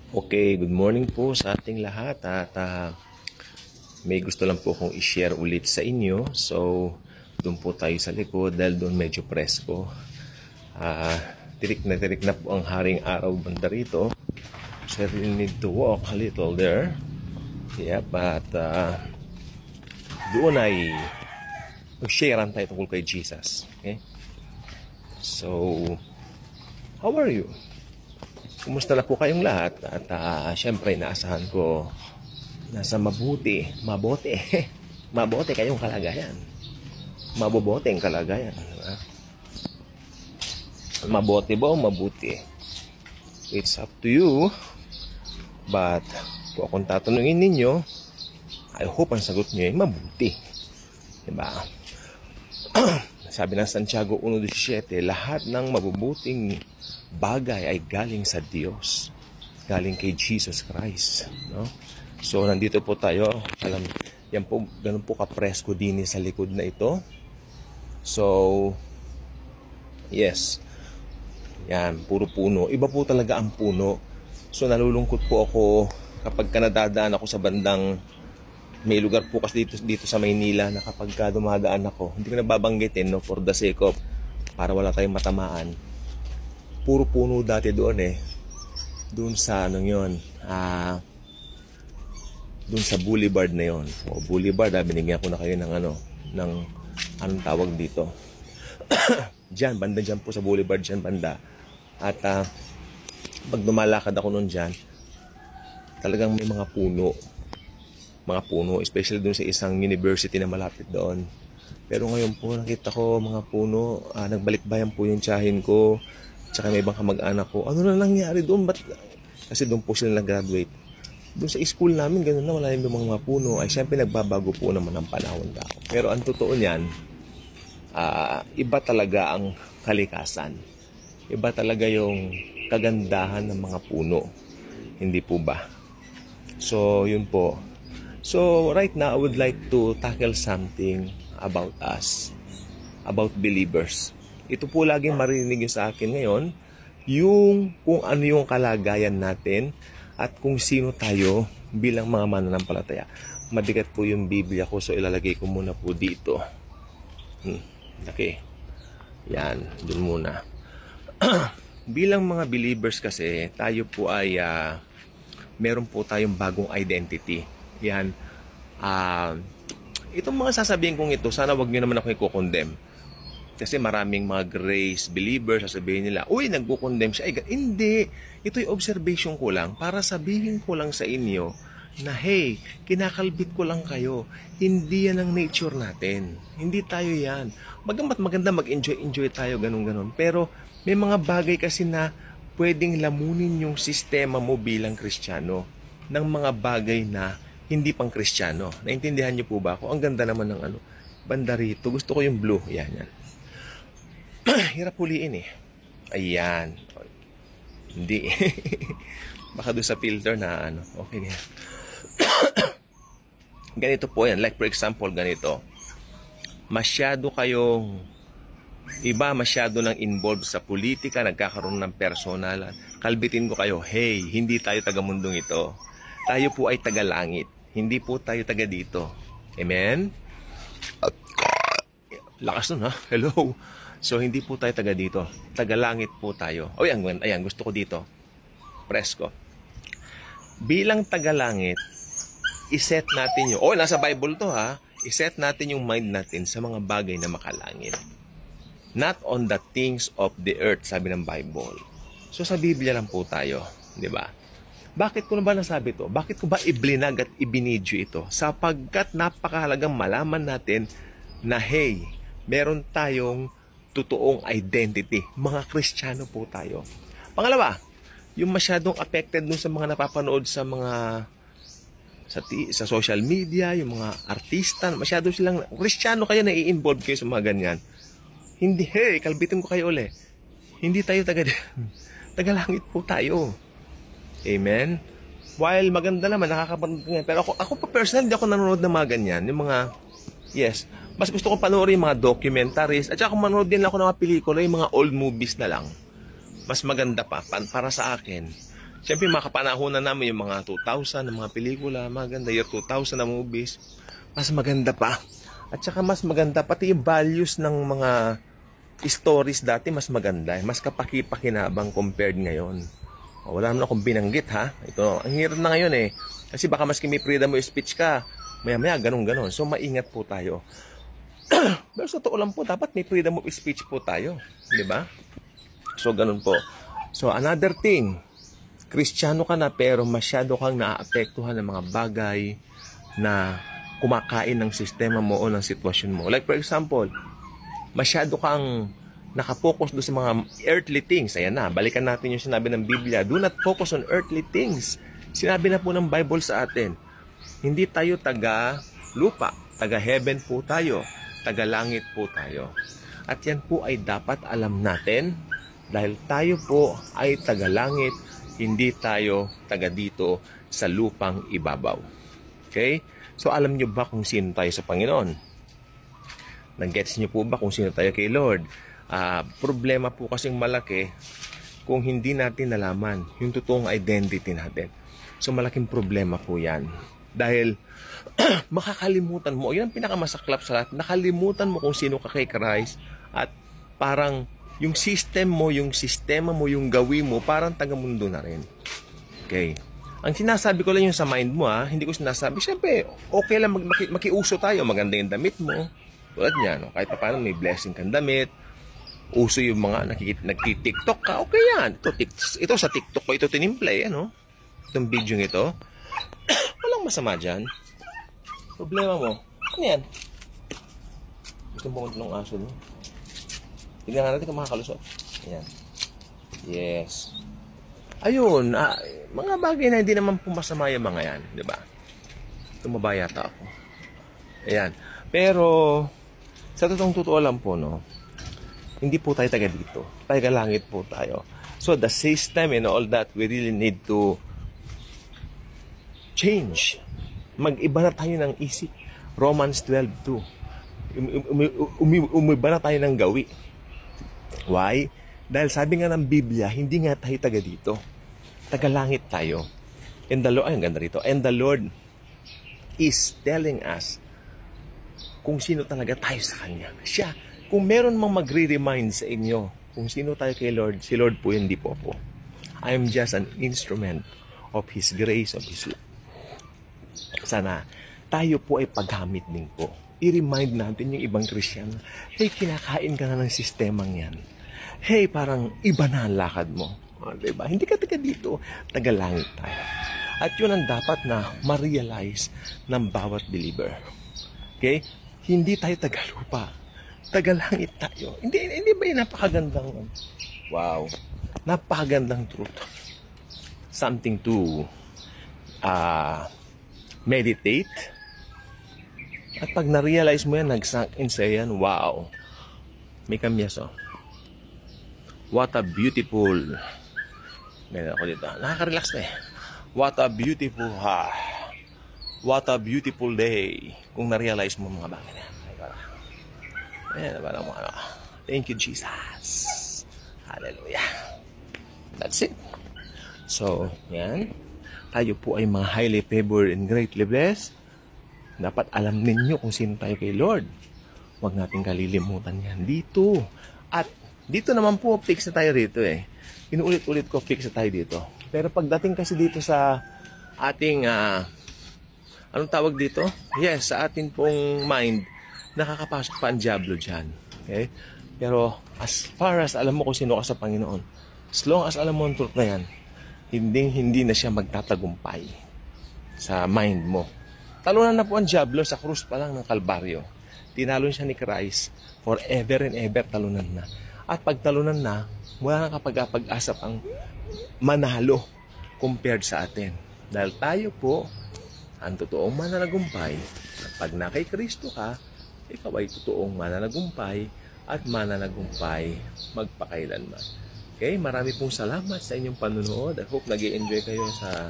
Okay, good morning po sa ating lahat at may gusto lang po akong i-share ulit sa inyo. So, doon po tayo sa likod dahil doon medyo presko. Tirik na po ang haring araw banda rito. So, I really need to walk a little there. Yeah, but doon ay mag-sharean tayo tungkol kay Jesus. Okay? So, how are you? Kumusta na po kayong lahat? At syempre, inaasahan ko nasa mabuti kayong kalagayan. Mabubuti ang kalagayan. Diba? Mabuti ba o mabuti? It's up to you. But, kung akong tatanungin ninyo, I hope ang sagot nyo ay mabuti. Diba? Sabi ng Santiago 1:17, lahat ng mabubuting bagay ay galing sa Diyos. Galing kay Jesus Christ. No? So, nandito po tayo. Alam, yan po, ganun po kapresko din sa likod na ito. So, yes. Yan, puro puno. Iba po talaga ang puno. So, nalulungkot po ako kapag nadadaan ako sa bandang may lugar po kasi dito sa Maynila na kapag dumadaan ako, hindi ko nababanggitin, no, for the sake of, para wala tayong matamaan. Puro puno dati doon doon sa yun, doon sa boulevard na yun. O boulevard, binigyan ko na kayo ng anong tawag dito. Diyan, banda dyan po sa boulevard, dyan banda. At pag dumalakad ako noon dyan, talagang may mga puno, especially doon sa isang university na malapit doon. Pero ngayon po nakita ko mga puno, nagbalik-bayan po yung tiyahin ko, tsaka may ibang kamag-anak ko. Ano na nangyari doon? Kasi doon po sila nag-graduate. Doon sa school namin, gano'n na, wala yung mga puno. Ay, syempre nagbabago po naman ang panahon daw. Pero ang totoo niyan, iba talaga ang kalikasan. Iba talaga yung kagandahan ng mga puno. Hindi po ba? So, yun po. So, right now, I would like to tackle something about us, about believers. Ito po laging marinig sa akin ngayon, yung kung ano yung kalagayan natin at kung sino tayo bilang mga mananampalataya. Mabigat po yung Biblia ko, so ilalagay ko muna po dito. Okay. Yan, dun muna. Bilang mga believers kasi, tayo po ay meron po tayong bagong identity. Yan. Itong mga sasabihin kong ito, sana wag nyo naman ako i-condemn. Kasi maraming mga grace believers, sasabihin nila, uy, nagko-condemn siya. Ay, hindi. Ito'y observation ko lang para sabihin ko lang sa inyo na, hey, kinakalbit ko lang kayo. Hindi yan ang nature natin. Hindi tayo yan. Magamat maganda mag-enjoy tayo, ganun-ganun. Pero may mga bagay kasi na pwedeng lamunin yung sistema mo bilang Kristiyano ng mga bagay na hindi pang Kristiyano. Naintindihan niyo po ba ako? Ang ganda naman ng banda rito. Gusto ko yung blue. Yan. Hirap huliin Ayan. Hindi. Baka doon sa filter na Okay. Ganito po yan. Like for example, ganito. Masyado nang involved sa politika, nagkakaroon ng personal. Kalbitin ko kayo, hey, hindi tayo taga-mundong ito. Tayo po ay taga-langit. Hindi po tayo taga dito. Amen? Lakas nun, ha? Hello? So, hindi po tayo taga dito. Taga-langit po tayo. O, ayan, gusto ko dito. Presko. Bilang taga-langit, iset natin yung, nasa Bible to, ha? Iset natin yung mind natin sa mga bagay na makalangit. Not on the things of the earth, sabi ng Bible. So, sa Biblia lang po tayo. Di ba? Bakit ko na ba nasabi ito? Bakit ko ba iblinag at ibinidyo ito? Sapagkat napakahalagang malaman natin na hey, meron tayong totoong identity. Mga Kristiyano po tayo. Pangalawa, yung masyadong affected dun sa mga napapanood sa mga sa social media, yung mga artista, masyado silang Kristiyano kayo na i-involve kayo sa mga ganyan. Hindi, hey, kalbitin ko kayo uli. Hindi tayo taga-langit po tayo. Amen? While maganda naman, nakakapanood ko yan. Pero ako pa personal, hindi ako nanonood ng mga ganyan. Yung mga, yes. Mas gusto ko panoorin yung mga documentaries. At saka kung manood din ako ng mga pelikula, yung mga old movies na lang. Mas maganda pa, para sa akin. Siyempre, mga kapanahonan namin yung mga 2000 na mga pelikula, maganda, year 2000 na movies, mas maganda pa. At saka mas maganda, pati yung values ng mga stories dati, mas maganda. Mas kapaki-pakinabang compared ngayon. Wala naman akong binanggit, ha? Ito, ang hirap na ngayon eh. Kasi baka maski may freedom of speech ka, maya-maya, ganun-ganon. So, maingat po tayo. Pero sa totoo lang po, dapat may freedom of speech po tayo. Di ba? So, ganun po. So, another thing, Kristiyano ka na pero masyado kang naaapektuhan ng mga bagay na kumakain ng sistema mo o ng sitwasyon mo. Like for example, masyado kang nakapokus doon sa mga earthly things. Ayan na, balikan natin yung sinabi ng Biblia. Do not focus on earthly things. Sinabi na po ng Bible sa atin, hindi tayo taga lupa, taga heaven po tayo, taga langit po tayo. At yan po ay dapat alam natin dahil tayo po ay taga langit, hindi tayo taga dito sa lupang ibabaw. Okay? So alam nyo ba kung sino tayo sa Panginoon? Nag-gets nyo po ba kung sino tayo kay Lord? Problema po kasing malaki kung hindi natin nalaman yung totoong identity natin. So malaking problema po yan. Dahil makakalimutan mo, yun ang pinakamasaklap sa lahat, nakalimutan mo kung sino ka kay Christ at parang yung system mo, yung sistema mo, yung gawin mo, parang taga-mundo na rin. Okay. Ang sinasabi ko lang yung sa mind mo, hindi ko sinasabi, syempre, okay lang makiuso tayo, maganda yung damit mo. Tulad niya, no? Kahit pa paano may blessing kang damit, uso yung mga nagti-TikTok ka, okay yan. Ito sa TikTok ko, ito tinimplay, ano? Itong video ito. Walang masama dyan. Problema mo, ano yan? Gusto mo ng aso, no? Tignan natin kung makakalusot. Ayan. Yes. Ayun, mga bagay na hindi naman pumasama yung mga yan, di ba? Tumaba yata ako. Ayan. Pero, sa totoo lang po, no, hindi po tayo taga dito. Taga langit po tayo. So, the system and all that, we really need to change. Mag-iba na tayo ng isip. Romans 12:2. Umiba na tayo ng gawi. Why? Dahil sabi nga ng Biblia, hindi nga tayo taga dito. Taga langit tayo. And the Lord, ang ganda rito. And the Lord is telling us kung sino talaga tayo sa Kanya. Siya, kung meron mang magre-remind sa inyo kung sino tayo kay Lord, si Lord po, hindi po ako. I am just an instrument of His grace, of His love. Sana tayo po ay paggamit din po. I-remind natin yung ibang Christian, hey, kinakain ka na ng sistemang yan. Hey, parang iba na ang lakad mo. Diba? Hindi ka taga dito, taga langit tayo. At yun ang dapat na ma-realize ng bawat believer. Okay? Hindi tayo taga lupa. Taga langit tayo. Hindi ba yung napakagandang, wow, napakagandang truth. Something to meditate. At pag na-realize mo yan, nag-sunk in sa yan, wow, may kamyas, oh. What a beautiful, meron ako dito, nakaka-relax na eh. What a beautiful, what a beautiful day. Kung na-realize mo mga bagay na yan. Ayan, parang mga, thank you, Jesus. Hallelujah. That's it. So, yan. Tayo po ay mga highly favored and greatly blessed. Dapat alam ninyo kung sino tayo kay Lord. Huwag natin kalilimutan yan dito. At dito naman po, fix na tayo rito eh. Inuulit-ulit ko, fix na tayo dito. Pero pagdating kasi dito sa ating, anong tawag dito? Yes, sa ating pong mind, nakakapasok pa ang diablo dyan. Okay? Pero as far as alam mo kung sino ka sa Panginoon, as long as alam mo ang truth na yan, hindi na siya magtatagumpay sa mind mo. Talunan na po ang diablo sa krus pa lang ng Kalbaryo. Tinalo siya ni Christ forever and ever, talunan na. At pag talunan na, wala nang kapag-asa ang manalo compared sa atin. Dahil tayo po ang totoong mananagumpay. At pag na kay Kristo ka, ikaw ay totoong mananagumpay at mananagumpay magpakailanman. Okay, marami pong salamat sa inyong panunood. I hope nag-i-enjoy kayo sa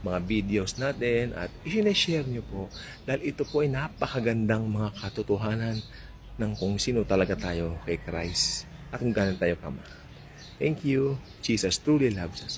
mga videos natin at i-share nyo po dahil ito po ay napakagandang mga katotohanan ng kung sino talaga tayo kay Christ at kung gaano tayo kama. Thank you. Jesus truly loves us.